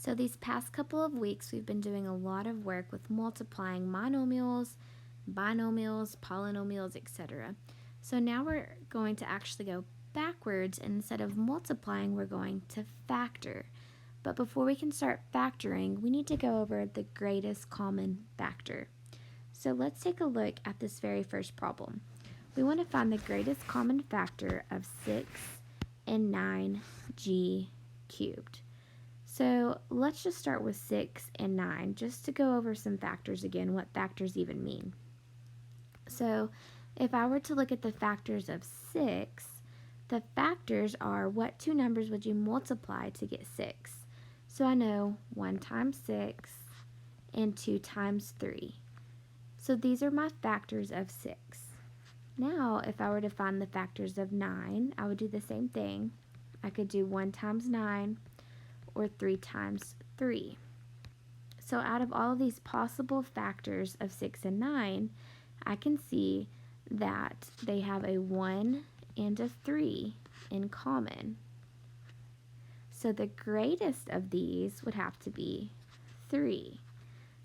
So these past couple of weeks, we've been doing a lot of work with multiplying monomials, binomials, polynomials, etc. So now we're going to actually go backwards, and instead of multiplying, we're going to factor. But before we can start factoring, we need to go over the greatest common factor. So let's take a look at this very first problem. We want to find the greatest common factor of 6 and 9g cubed. So let's just start with 6 and 9, just to go over some factors again, what factors even mean. So if I were to look at the factors of 6, the factors are what two numbers would you multiply to get 6. So I know 1 times 6 and 2 times 3. So these are my factors of 6. Now if I were to find the factors of 9, I would do the same thing. I could do 1 times 9 or 3 times 3. So out of all of these possible factors of 6 and 9, I can see that they have a 1 and a 3 in common. So the greatest of these would have to be 3.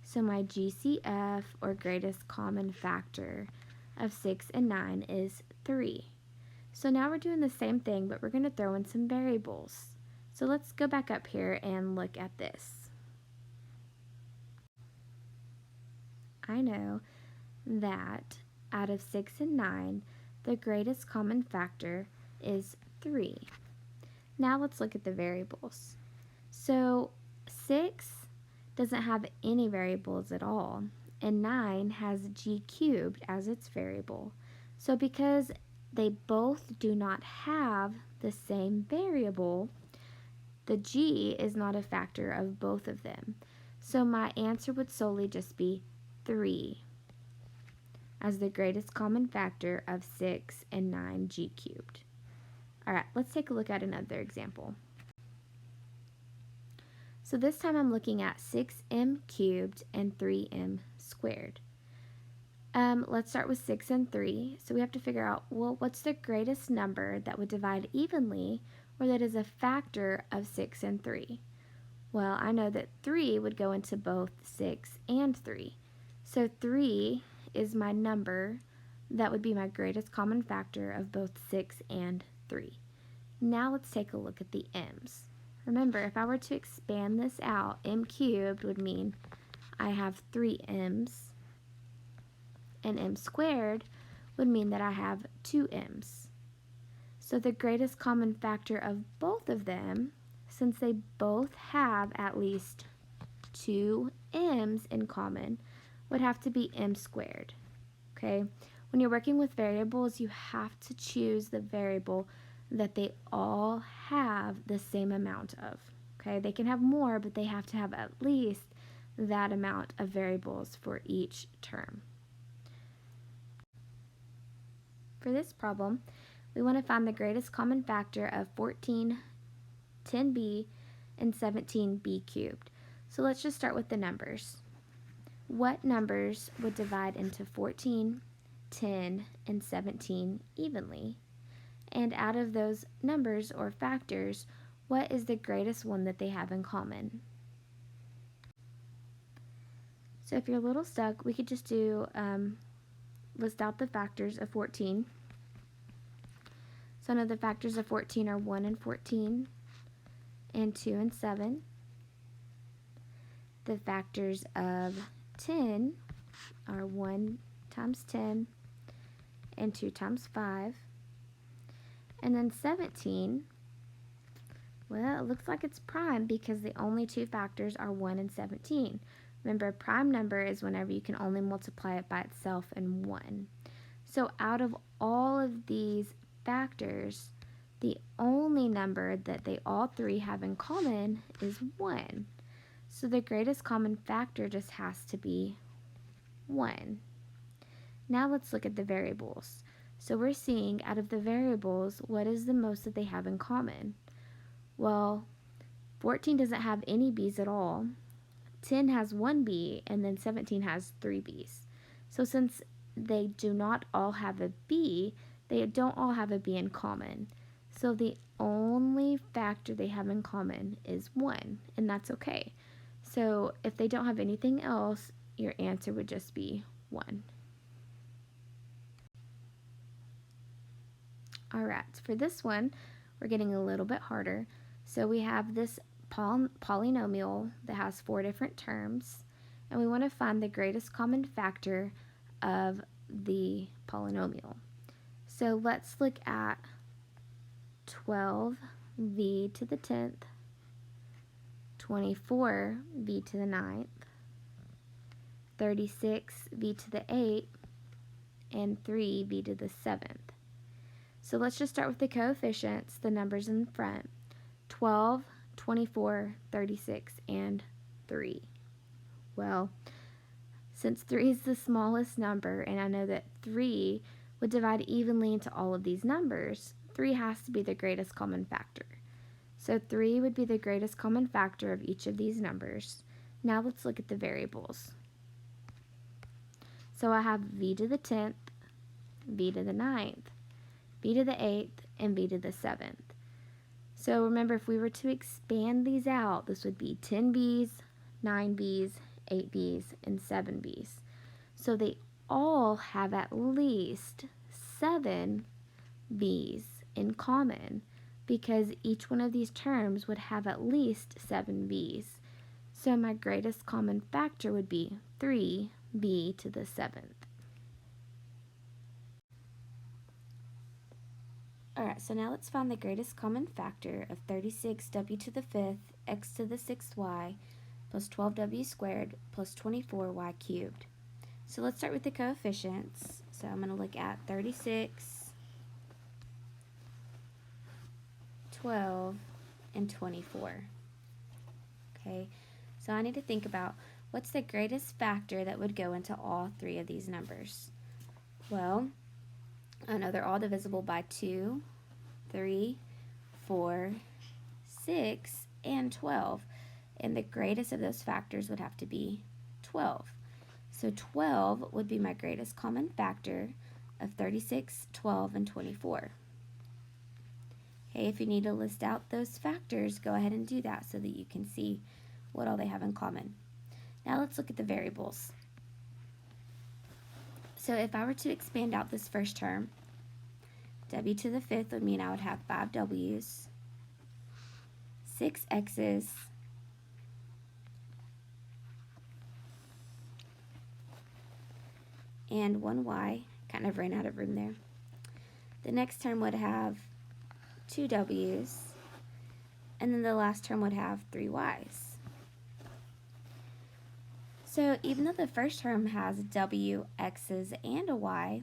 So my GCF, or greatest common factor, of 6 and 9 is 3. So now we're doing the same thing, but we're going to throw in some variables. So let's go back up here and look at this. I know that out of 6 and 9, the greatest common factor is 3. Now let's look at the variables. So 6 doesn't have any variables at all, and 9 has g cubed as its variable. So because they both do not have the same variable, the g is not a factor of both of them. So my answer would solely just be 3 as the greatest common factor of 6 and 9g cubed. Alright, let's take a look at another example. So this time I'm looking at 6m cubed and 3m squared. Let's start with 6 and 3. So we have to figure out, well, what's the greatest number that would divide evenly, or that is a factor of 6 and 3? Well, I know that 3 would go into both 6 and 3. So 3 is my number that would be my greatest common factor of both 6 and 3. Now let's take a look at the m's. Remember, if I were to expand this out, m cubed would mean I have 3 m's, and m squared would mean that I have 2 m's. So the greatest common factor of both of them, since they both have at least 2 m's in common, would have to be m squared. Okay? When you're working with variables, you have to choose the variable that they all have the same amount of. Okay? They can have more, but they have to have at least that amount of variables for each term. For this problem, we want to find the greatest common factor of 14, 10b, and 17b cubed. So let's just start with the numbers. What numbers would divide into 14, 10, and 17 evenly? And out of those numbers or factors, what is the greatest one that they have in common? So if you're a little stuck, we could just do list out the factors of 14. So I know the factors of 14 are 1 and 14, and 2 and 7. The factors of 10 are 1 times 10 and 2 times 5. And then 17, well, it looks like it's prime because the only two factors are 1 and 17. Remember, a prime number is whenever you can only multiply it by itself and 1. So out of all of these factors, the only number that they all three have in common is 1. So the greatest common factor just has to be 1. Now let's look at the variables. So we're seeing out of the variables, what is the most that they have in common? Well, 14 doesn't have any b's at all. 10 has 1 b, and then 17 has 3 b's. So since they do not all have a b, they don't all have a b in common. So the only factor they have in common is 1, and that's okay. So if they don't have anything else, your answer would just be 1. Alright, for this one, we're getting a little bit harder. So we have this polynomial that has 4 different terms, and we want to find the greatest common factor of the polynomial. So let's look at 12v to the 10th, 24v to the 9th, 36v to the 8th, and 3v to the 7th. So let's just start with the coefficients, the numbers in front. 12, 24, 36, and 3. Well, since 3 is the smallest number, and I know that 3 would divide evenly into all of these numbers, 3 has to be the greatest common factor. So 3 would be the greatest common factor of each of these numbers. Now let's look at the variables. So I have v to the 10th, v to the 9th, v to the 8th, and v to the 7th. So remember, if we were to expand these out, this would be 10 v's, 9 v's, 8 v's, and 7 v's. So they all have at least 7 v's in common, because each one of these terms would have at least 7 v's. So my greatest common factor would be 3v to the 7th. Alright, so now let's find the greatest common factor of 36w to the 5th, x to the 6th y, plus 12w squared, plus 24y cubed. So let's start with the coefficients. So I'm going to look at 36, 12, and 24. Okay, so I need to think about what's the greatest factor that would go into all 3 of these numbers. Well, I know they're all divisible by 2, 3, 4, 6, and 12. And the greatest of those factors would have to be 12. So 12 would be my greatest common factor of 36, 12, and 24. Okay, if you need to list out those factors, go ahead and do that so that you can see what all they have in common. Now let's look at the variables. So if I were to expand out this first term, w to the 5th would mean I would have 5 w's, 6 x's, and 1 y. Kind of ran out of room there. The next term would have 2 w's, and then the last term would have 3 y's. So even though the first term has w, x's, and a y,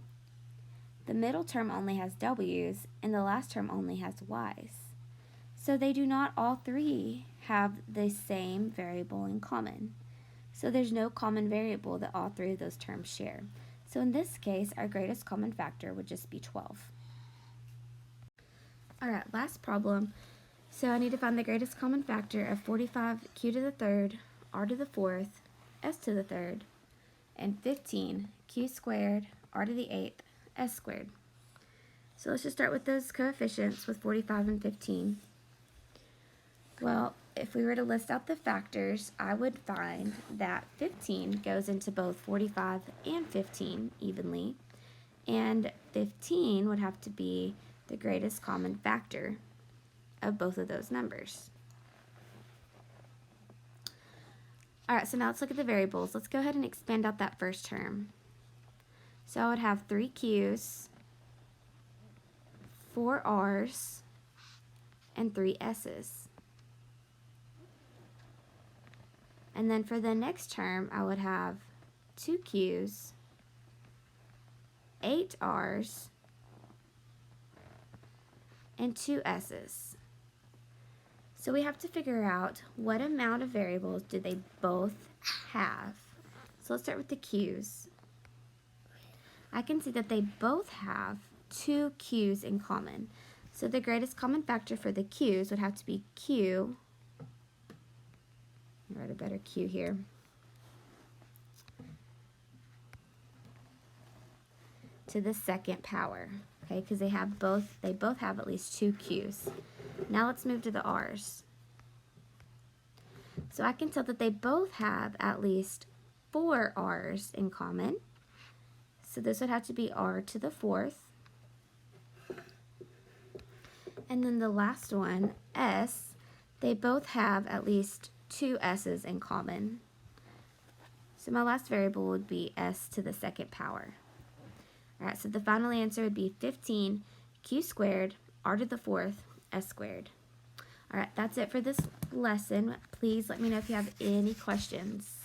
the middle term only has w's, and the last term only has y's. So they do not all 3 have the same variable in common. So there's no common variable that all 3 of those terms share. So in this case, our greatest common factor would just be 12. Alright, last problem. So I need to find the greatest common factor of 45 q to the 3rd, r to the 4th, s to the 3rd, and 15 q squared, r to the 8th, s squared. So let's just start with those coefficients with 45 and 15. Well, if we were to list out the factors, I would find that 15 goes into both 45 and 15 evenly, and 15 would have to be the greatest common factor of both of those numbers. Alright, so now let's look at the variables. Let's go ahead and expand out that first term. So I would have 3 q's, 4 r's, and 3 s's. And then for the next term, I would have 2 q's, 8 r's, and 2 s's. So we have to figure out what amount of variables do they both have. So let's start with the q's. I can see that they both have 2 q's in common. So the greatest common factor for the q's would have to be q. I'll write a better q here. To the 2nd power. okay, because they both have at least 2 q's. Now let's move to the r's. So I can tell that they both have at least 4 r's in common. So this would have to be r to the 4th. And then the last one, s, they both have at least 2 s's in common. So my last variable would be s to the 2nd power. Alright, so the final answer would be 15 q squared r to the 4th s squared. Alright, that's it for this lesson. Please let me know if you have any questions.